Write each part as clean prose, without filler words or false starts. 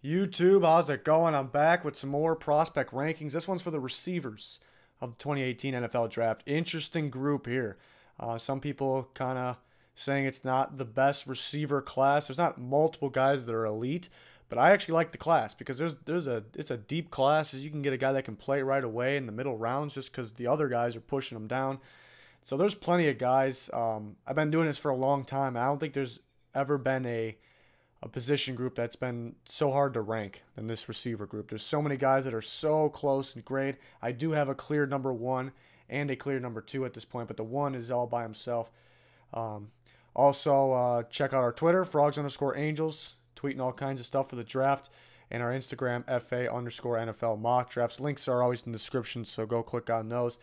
YouTube, how's it going? I'm back with some more prospect rankings. This one's for the receivers of the 2018 NFL Draft. Interesting group here. Some people kind of saying it's not the best receiver class. There's not multiple guys that are elite, but I actually like the class because it's a deep class. You can get a guy that can play right away in the middle rounds just because the other guys are pushing them down. So there's plenty of guys. I've been doing this for a long time. I don't think there's ever been a position group that's been so hard to rank than this receiver group. There's so many guys that are so close in grade. I do have a clear number one and a clear number two at this point, but the one is all by himself. Also, check out our Twitter, frogs_angels, tweeting all kinds of stuff for the draft, and our Instagram, FA_NFL mock drafts. Links are always in the description, so go click on those.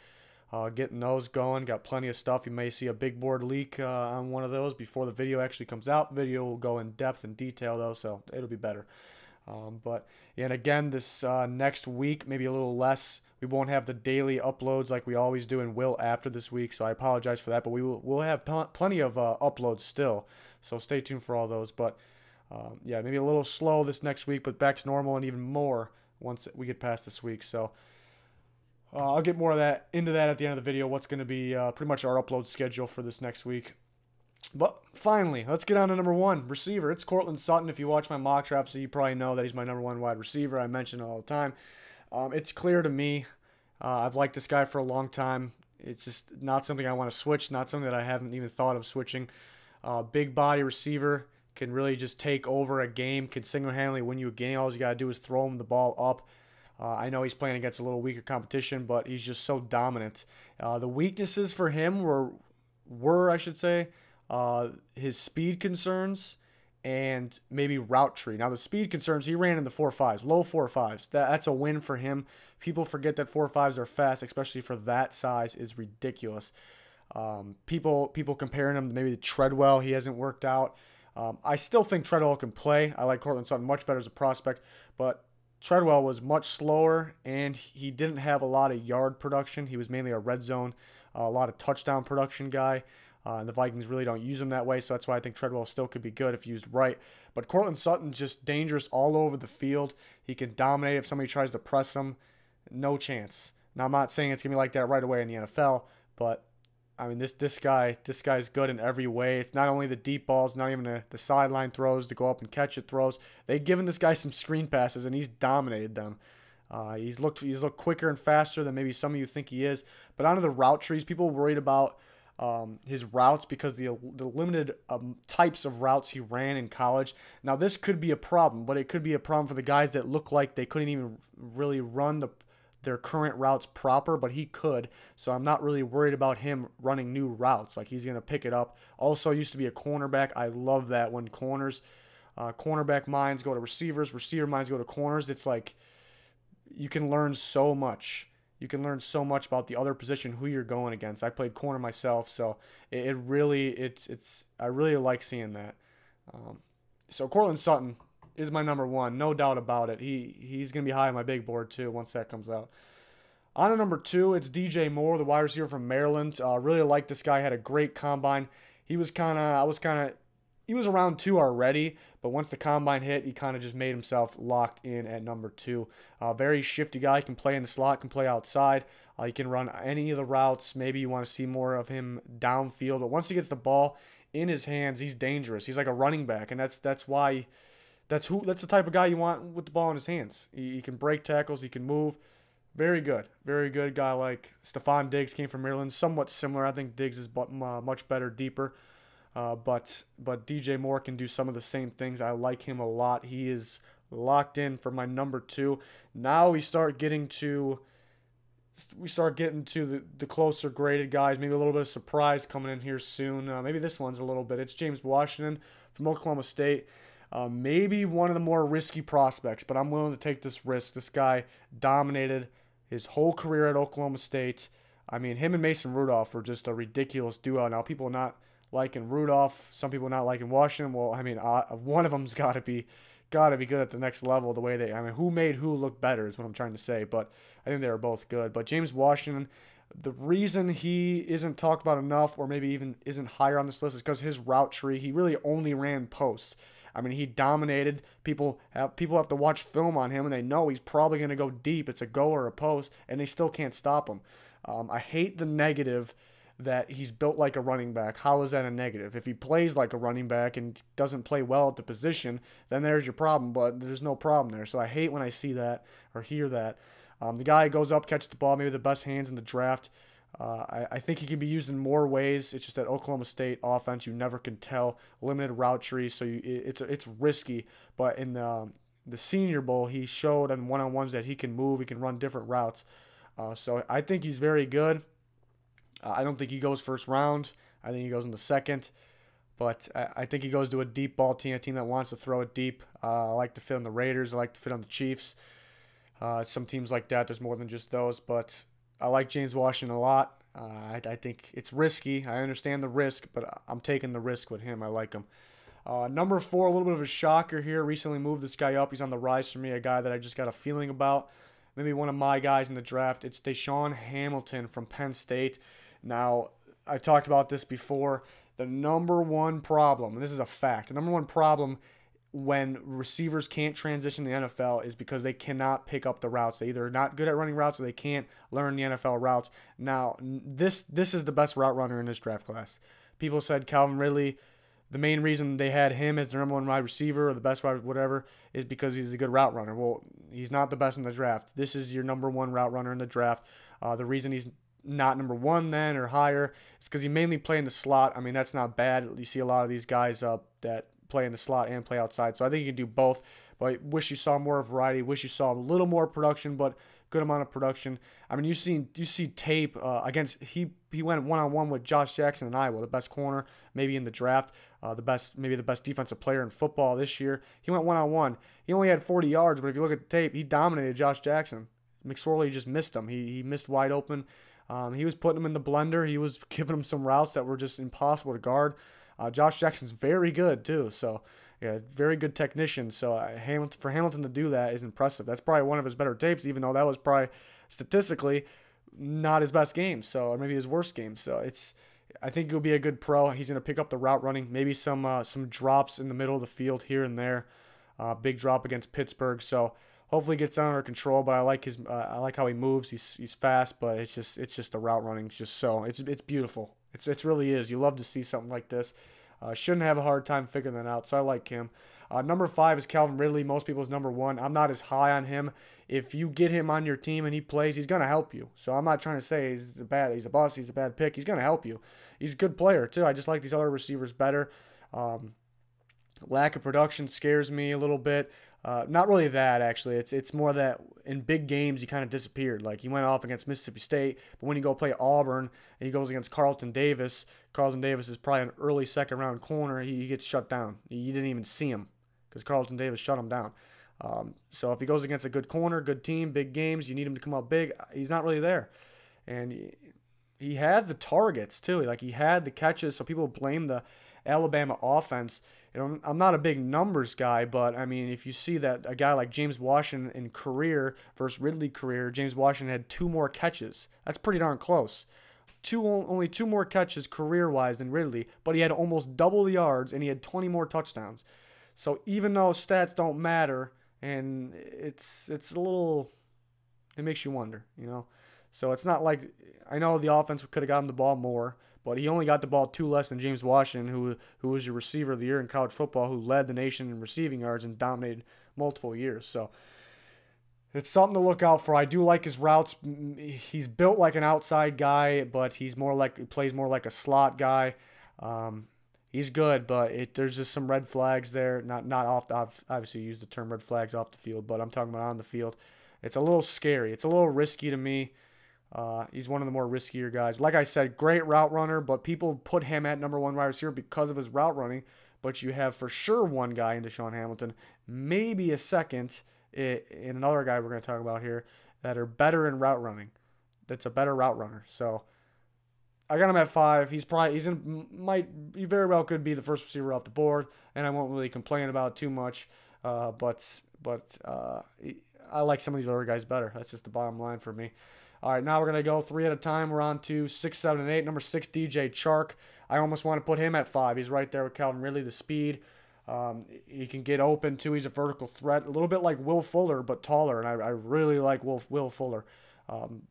Getting those going. Got plenty of stuff. You may see a big board leak on one of those before the video actually comes out. The video will go in depth and detail though, so it'll be better. And again, this next week, maybe a little less. We won't have the daily uploads like we always do and will after this week, so I apologize for that. But we'll have plenty of uploads still, so stay tuned for all those. But yeah, maybe a little slow this next week, but back to normal and even more once we get past this week. So. I'll get more of that into that at the end of the video, what's going to be pretty much our upload schedule for this next week. But finally, let's get on to number one, receiver. It's Courtland Sutton. If you watch my mock drafts, so you probably know that he's my number one wide receiver. I mention it all the time. It's clear to me. I've liked this guy for a long time. It's just not something I want to switch, not something that I haven't even thought of switching. Big body receiver, can really just take over a game, can single-handedly win you a game. All you got to do is throw him the ball up. I know he's playing against a little weaker competition, but he's just so dominant. The weaknesses for him were I should say, his speed concerns and maybe route tree. Now, the speed concerns, he ran in the 4.5s, low 4.5s. That's a win for him. People forget that 4.5s are fast, especially for that size, is ridiculous. People comparing him to maybe Treadwell. He hasn't worked out. I still think Treadwell can play. I like Courtland Sutton much better as a prospect, but Treadwell was much slower, and he didn't have a lot of yard production. He was mainly a red zone, a lot of touchdown production guy. And the Vikings really don't use him that way, so that's why I think Treadwell still could be good if used right. But Courtland Sutton's just dangerous all over the field. He can dominate if somebody tries to press him. No chance. Now, I'm not saying it's going to be like that right away in the NFL, but I mean, this guy's good in every way. It's not only the deep balls, not even the sideline throws to go up and catch it throws. They've given this guy some screen passes, and he's dominated them. He's looked quicker and faster than maybe some of you think he is. But onto the route trees, people worried about his routes because the limited types of routes he ran in college. Now, this could be a problem, but it could be a problem for the guys that look like they couldn't even really run their current routes proper, but he could. So I'm not really worried about him running new routes. Like, he's going to pick it up. Also used to be a cornerback. I love that when cornerback minds go to receivers, receiver minds go to corners. It's like you can learn so much. You can learn so much about the other position, who you're going against. I played corner myself, so I really like seeing that. So Courtland Sutton is my number one, no doubt about it. He's going to be high on my big board too once that comes out. On to number two, it's DJ Moore, the wide receiver from Maryland. Really like this guy. Had a great combine. He was around two already, but once the combine hit, he kind of just made himself locked in at number two. Very shifty guy. Can play in the slot, can play outside. He can run any of the routes. Maybe you want to see more of him downfield, but once he gets the ball in his hands, he's dangerous. He's like a running back, and that's the type of guy you want with the ball in his hands. He can break tackles. He can move. Very good. Very good guy. Like Stephon Diggs came from Maryland. Somewhat similar. I think Diggs is much better, deeper. But DJ Moore can do some of the same things. I like him a lot. He is locked in for my number two. Now we start getting to the closer graded guys. Maybe a little bit of surprise coming in here soon. Maybe this one's a little bit. It's James Washington from Oklahoma State. Maybe one of the more risky prospects, but I'm willing to take this risk. This guy dominated his whole career at Oklahoma State. I mean, him and Mason Rudolph were just a ridiculous duo. Now, people not liking Rudolph, some people not liking Washington. Well, I mean, one of them's got to be good at the next level. The way who made who look better is what I'm trying to say. But I think they were both good. But James Washington, the reason he isn't talked about enough, or maybe even isn't higher on this list, is because his route tree, he really only ran posts. I mean, he dominated. People have to watch film on him, and they know he's probably going to go deep. It's a go or a post, and they still can't stop him. I hate the negative that he's built like a running back. How is that a negative? If he plays like a running back and doesn't play well at the position, then there's your problem, but there's no problem there. So I hate when I see that or hear that. The guy goes up, catches the ball, maybe the best hands in the draft. I think he can be used in more ways. It's just that Oklahoma State offense, you never can tell. Limited route trees, so it's risky. But in the Senior Bowl, he showed on one-on-ones that he can move, he can run different routes. So I think he's very good. I don't think he goes first round. I think he goes in the second. But I think he goes to a deep ball team, a team that wants to throw it deep. I like to fit on the Raiders. I like to fit on the Chiefs. Some teams like that, there's more than just those. But I like James Washington a lot. I think it's risky. I understand the risk, but I'm taking the risk with him. I like him. Number 4, a little bit of a shocker here. Recently moved this guy up. He's on the rise for me, a guy that I just got a feeling about. Maybe one of my guys in the draft. It's Deshaun Hamilton from Penn State. Now, I've talked about this before. The number one problem, and this is a fact, the number one problem when receivers can't transition to the NFL is because they cannot pick up the routes. They either are not good at running routes or they can't learn the NFL routes. Now, this is the best route runner in this draft class. People said Calvin Ridley, the main reason they had him as the number one wide receiver or the best wide whatever is because he's a good route runner. Well, he's not the best in the draft. This is your number one route runner in the draft. The reason he's not number 1 then or higher is because he mainly play in the slot. I mean, that's not bad. You see a lot of these guys that play in the slot and play outside. So I think you can do both. But I wish you saw more variety. Wish you saw a little more production, but good amount of production. I mean, you see tape against he went one-on-one with Josh Jackson in Iowa, the best corner maybe in the draft, the best defensive player in football this year. He went one-on-one. He only had 40 yards, but if you look at the tape, he dominated Josh Jackson. McSorley just missed him. He missed wide open. He was putting him in the blender. He was giving him some routes that were just impossible to guard. Josh Jackson's very good too, so yeah, very good technician. So for Hamilton to do that is impressive. That's probably one of his better tapes, even though that was probably statistically not his best game, so or maybe his worst game. So I think he'll be a good pro. He's going to pick up the route running, maybe some drops in the middle of the field here and there. Big drop against Pittsburgh, so hopefully gets that under control. But I like how he moves. He's fast, but it's just the route running. It's beautiful. It really is. You love to see something like this. Shouldn't have a hard time figuring that out. So I like him. Number 5 is Calvin Ridley. Most people's number 1. I'm not as high on him. If you get him on your team and he plays, he's gonna help you. So I'm not trying to say he's a bust, he's a bad pick. He's gonna help you. He's a good player too. I just like these other receivers better. Lack of production scares me a little bit. Not really that, actually. It's more that in big games he kind of disappeared. Like he went off against Mississippi State, but when you go play Auburn and he goes against Carlton Davis is probably an early second-round corner. He gets shut down. You didn't even see him because Carlton Davis shut him down. So if he goes against a good corner, good team, big games, you need him to come out big. He's not really there. And he had the targets, too. Like he had the catches, so people blame the Alabama offense. I'm not a big numbers guy, but I mean, if you see that a guy like James Washington in career versus Ridley career, James Washington had 2 more catches. That's pretty darn close. Only 2 more catches career-wise than Ridley, but he had almost double the yards and he had 20 more touchdowns. So even though stats don't matter, and it's a little, it makes you wonder, you know. So it's not like, I know the offense could have gotten the ball more, but he only got the ball 2 less than James Washington, who was your receiver of the year in college football, who led the nation in receiving yards and dominated multiple years. So it's something to look out for. I do like his routes. He's built like an outside guy, but he plays more like a slot guy. He's good, but there's just some red flags there. Not off. I've obviously used the term red flags off the field, but I'm talking about on the field. It's a little scary. It's a little risky to me. He's one of the more riskier guys. Like I said, great route runner, but people put him at number 1 wide receiver because of his route running. But you have for sure one guy in Deshaun Hamilton, maybe a second in another guy we're going to talk about here that are better in route running. That's a better route runner. So I got him at 5. He very well could be the first receiver off the board, and I won't really complain about it too much. But I like some of these other guys better. That's just the bottom line for me. All right, now we're going to go 3 at a time. We're on to 6, 7, and 8. Number 6, DJ Chark. I almost want to put him at 5. He's right there with Calvin Ridley, the speed. He can get open too. He's a vertical threat, a little bit like Will Fuller, but taller. And I really like Will Fuller.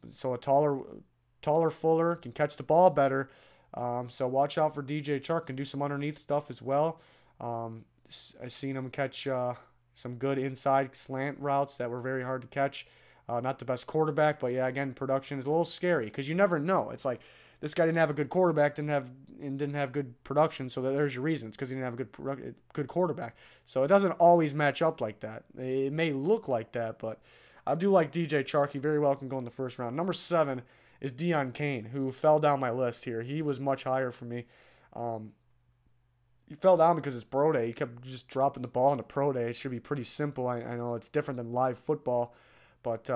So a taller Fuller can catch the ball better. So watch out for DJ Chark. Can do some underneath stuff as well. I've seen him catch some good inside slant routes that were very hard to catch. Not the best quarterback, but yeah, again, production is a little scary because you never know. It's like this guy didn't have a good quarterback, didn't have good production, so there's your reasons because he didn't have a good quarterback. So it doesn't always match up like that. It may look like that, but I do like DJ Chark. He very well can go in the first round. Number 7 is Deon Cain, who fell down my list here. He was much higher for me. He fell down because it's pro day. He kept just dropping the ball in the pro day. It should be pretty simple. I know it's different than live football. But,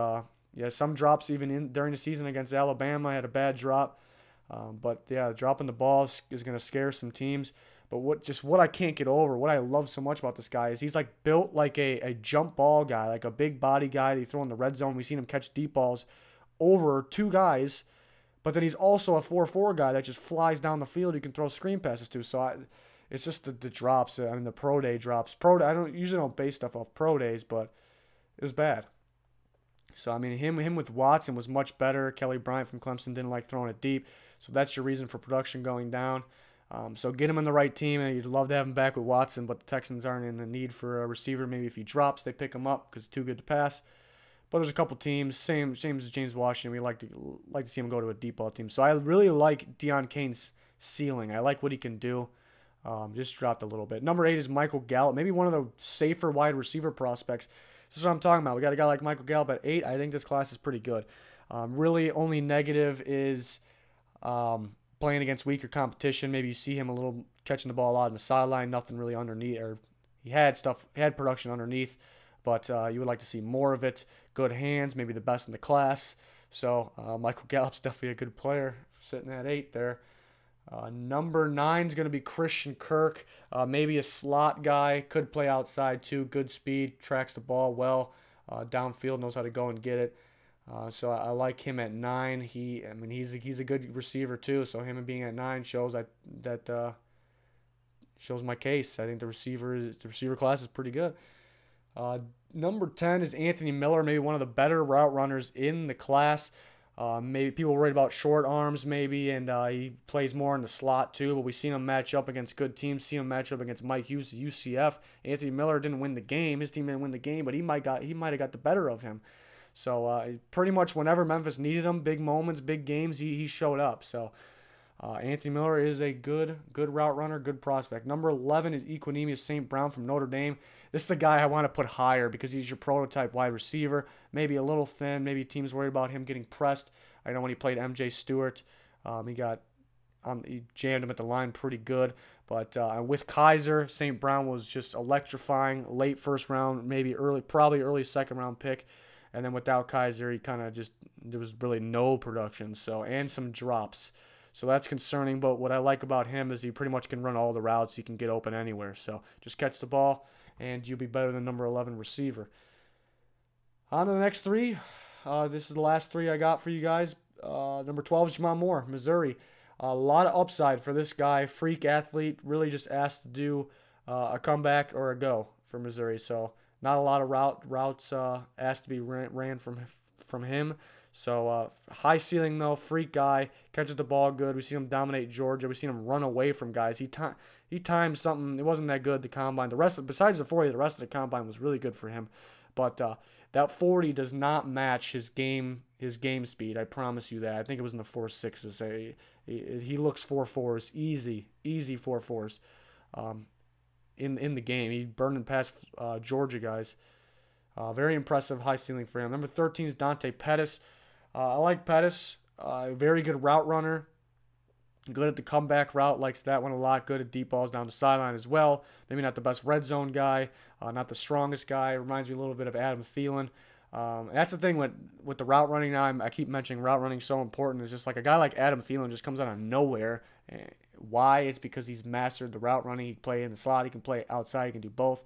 yeah, some drops even during the season against Alabama. I had a bad drop. But, yeah, dropping the ball is going to scare some teams. But what I can't get over, what I love so much about this guy is he's, like, built like a jump ball guy, like a big body guy that you throw in the red zone. We've seen him catch deep balls over 2 guys. But then he's also a 4-4 guy that just flies down the field you can throw screen passes to. So it's just the drops. I mean, the pro day drops. I usually don't base stuff off pro days, but it was bad. So, I mean, him with Watson was much better. Kelly Bryant from Clemson didn't like throwing it deep. So that's your reason for production going down. So get him on the right team, and you'd love to have him back with Watson, but the Texans aren't in the need for a receiver. Maybe if he drops, they pick him up because it's too good to pass. But there's a couple teams, same as James Washington. We like to see him go to a deep ball team. So I really like Deon Cain's ceiling. I like what he can do. Just dropped a little bit. Number 8 is Michael Gallup, maybe one of the safer wide receiver prospects. This is what I'm talking about. We got a guy like Michael Gallup at 8. I think this class is pretty good. Really, only negative is playing against weaker competition. Maybe you see him a little catching the ball a lot on the sideline. Nothing really underneath, or he had production underneath, but you would like to see more of it. Good hands, maybe the best in the class. So Michael Gallup's definitely a good player, sitting at 8 there. Number 9 is going to be Christian Kirk. Maybe a slot guy. Could play outside too. Good speed. Tracks the ball well. Downfield. Knows how to go and get it. So I like him at 9. He's a good receiver too. So him being at 9 shows that shows my case. I think the receiver class is pretty good. Number 10 is Anthony Miller. Maybe one of the better route runners in the class. Maybe people worried about short arms, maybe, and he plays more in the slot too. But we've seen him match up against good teams. See him match up against Mike Hughes at UCF. Anthony Miller didn't win the game. His team didn't win the game, but he might have got the better of him. So pretty much whenever Memphis needed him, big moments, big games, he showed up. So Anthony Miller is a good route runner, good prospect. Number 11 is Equanimeous St. Brown from Notre Dame. This is the guy I want to put higher because he's your prototype wide receiver. Maybe a little thin. Maybe teams worried about him getting pressed. I know when he played MJ Stewart, he jammed him at the line pretty good. But with Kaiser, St. Brown was just electrifying. Late first round, probably early second round pick. And then without Kaiser, there was really no production. And some drops. So that's concerning, but what I like about him is he pretty much can run all the routes. He can get open anywhere. So just catch the ball, and you'll be better than number 11 receiver. On to the next 3. This is the last 3 I got for you guys. Number 12 is Jamon Moore, Missouri. A lot of upside for this guy. Freak athlete, really just asked to do a comeback or a go for Missouri. So not a lot of routes asked to be ran from him. So high ceiling though, freak guy, catches the ball good. We see him dominate Georgia. We seen him run away from guys. He timed something. It wasn't that good, the combine. Besides the 40, the rest of the combine was really good for him. But that 40 does not match his game speed. I promise you that. I think it was in the 4.6s. He looks 4.4s, easy 4.4s. In the game, he burned past Georgia guys. Very impressive high ceiling for him. Number 13 is Dante Pettis. I like Pettis. Very good route runner. Good at the comeback route. Likes that one a lot. Good at deep balls down the sideline as well. Maybe not the best red zone guy. Not the strongest guy. Reminds me a little bit of Adam Thielen. That's the thing with the route running now. I keep mentioning route running so important. It's just like a guy like Adam Thielen just comes out of nowhere. Why? It's because he's mastered the route running. He can play in the slot. He can play outside. He can do both.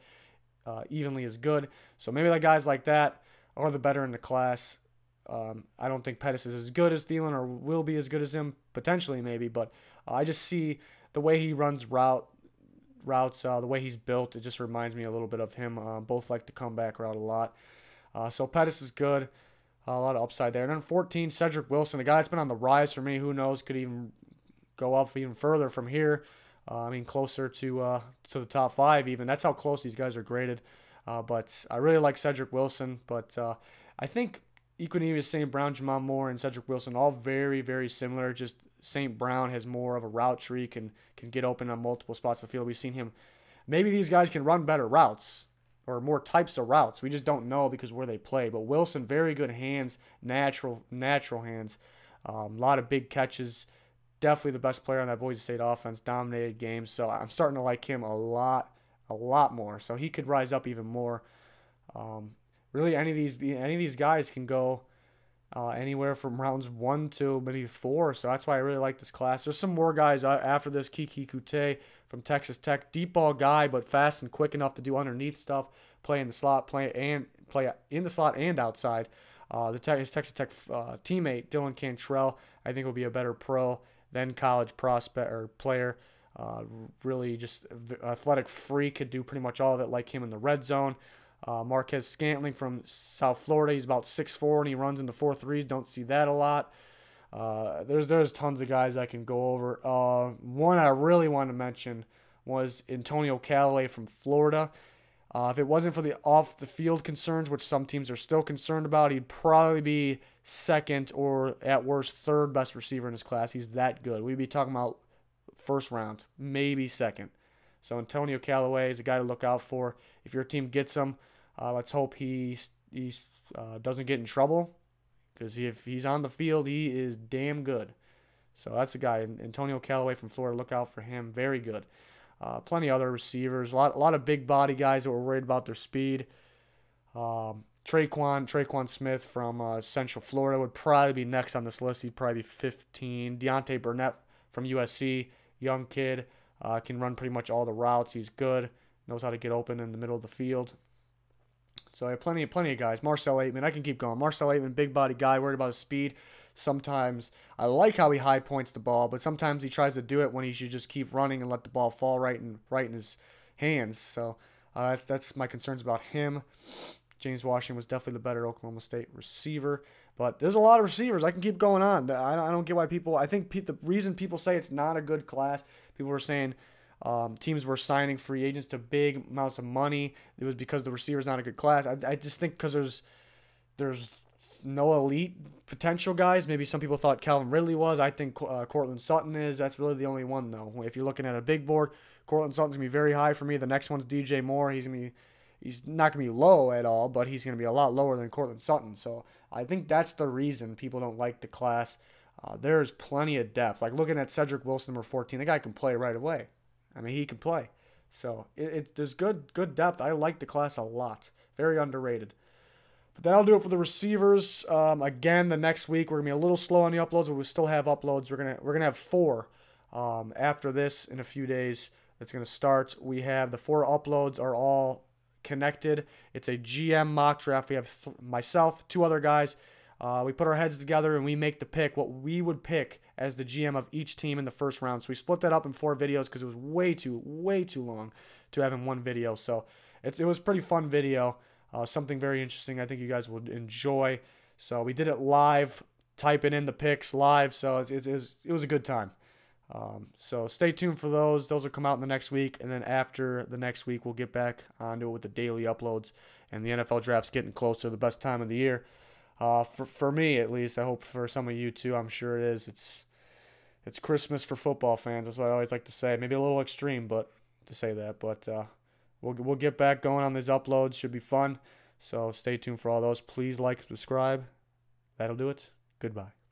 Evenly as good. So maybe the guys like that are the better in the class. I don't think Pettis is as good as Thielen or will be as good as him, potentially maybe, but I just see the way he runs routes routes, the way he's built, it just reminds me a little bit of him. Both like the comeback route a lot. So Pettis is good. A lot of upside there. And then 14, Cedric Wilson, a guy that's been on the rise for me. Who knows, could even go up even further from here. I mean, closer to the top 5 even. That's how close these guys are graded. But I really like Cedric Wilson. But I think Equanimeous, St. Brown, Jamal Moore, and Cedric Wilson, all very, very similar. Just St. Brown has more of a route tree, can get open on multiple spots of the field. We've seen him. Maybe these guys can run better routes or more types of routes. We just don't know because where they play. But Wilson, very good hands, natural hands. A lot of big catches. Definitely the best player on that Boise State offense. Dominated games. So I'm starting to like him a lot more. So he could rise up even more. Really, any of these guys can go anywhere from rounds 1 to maybe 4. So that's why I really like this class. There's some more guys after this. Kiki Kute from Texas Tech, deep ball guy, but fast and quick enough to do underneath stuff, play in the slot, play in the slot and outside. His Texas Tech teammate Dylan Cantrell, I think, will be a better pro than college prospect or player. Really just athletic freak, could do pretty much all of it like him in the red zone. Marquez Scantling from South Florida, he's about 6'4", and he runs into 4.3s. Don't see that a lot. There's tons of guys I can go over. One I really want to mention was Antonio Callaway from Florida. If it wasn't for the off-the-field concerns, which some teams are still concerned about, he'd probably be second or, at worst, third best receiver in his class. He's that good. We'd be talking about first round, maybe second. So Antonio Callaway is a guy to look out for. If your team gets him, let's hope he doesn't get in trouble, because if he's on the field, he is damn good. So that's a guy, Antonio Callaway from Florida. Look out for him. Very good. Plenty of other receivers. A lot of big body guys that were worried about their speed. Traquan Smith from Central Florida would probably be next on this list. He'd probably be 15. Deontay Burnett from USC, young kid, can run pretty much all the routes. He's good. Knows how to get open in the middle of the field. So I have plenty of guys. Marcel Aitman, I can keep going. Marcel Aitman, big body guy, worried about his speed. Sometimes I like how he high points the ball, but sometimes he tries to do it when he should just keep running and let the ball fall right in his hands. So that's my concerns about him. James Washington was definitely the better Oklahoma State receiver. But there's a lot of receivers. I can keep going on. I don't get why people – I think the reason people say it's not a good class, people were saying teams were signing free agents to big amounts of money. It was because the receiver's not a good class. I just think because there's no elite potential guys. Maybe some people thought Calvin Ridley was. I think Courtland Sutton is. That's really the only one, though. If you're looking at a big board, Courtland Sutton's going to be very high for me. The next one's DJ Moore. He's not going to be low at all, but he's going to be a lot lower than Courtland Sutton. So I think that's the reason people don't like the class. There's plenty of depth. Like looking at Cedric Wilson, number 14, the guy can play right away. I mean, he can play. So there's good depth. I like the class a lot. Very underrated. But that'll do it for the receivers. Again, the next week we're gonna be a little slow on the uploads, but we still have uploads. We're gonna have 4 after this in a few days. That's gonna start. We have the 4 uploads are all connected. It's a GM mock draft. We have myself, 2 other guys. We put our heads together and we make the pick, what we would pick as the GM of each team in the first round. So we split that up in 4 videos because it was way too long to have in one video. So it was a pretty fun video. Something very interesting I think you guys would enjoy. So we did it live, typing in the picks live. So it was a good time. So stay tuned for those. Those will come out in the next week. And then after the next week, we'll get back onto it with the daily uploads. And the NFL draft's getting closer, the best time of the year. For me, at least. I hope for some of you, too. I'm sure it is. It's Christmas for football fans. That's what I always like to say. Maybe a little extreme to say that. But we'll get back going on these uploads. Should be fun. So stay tuned for all those. Please like, subscribe. That'll do it. Goodbye.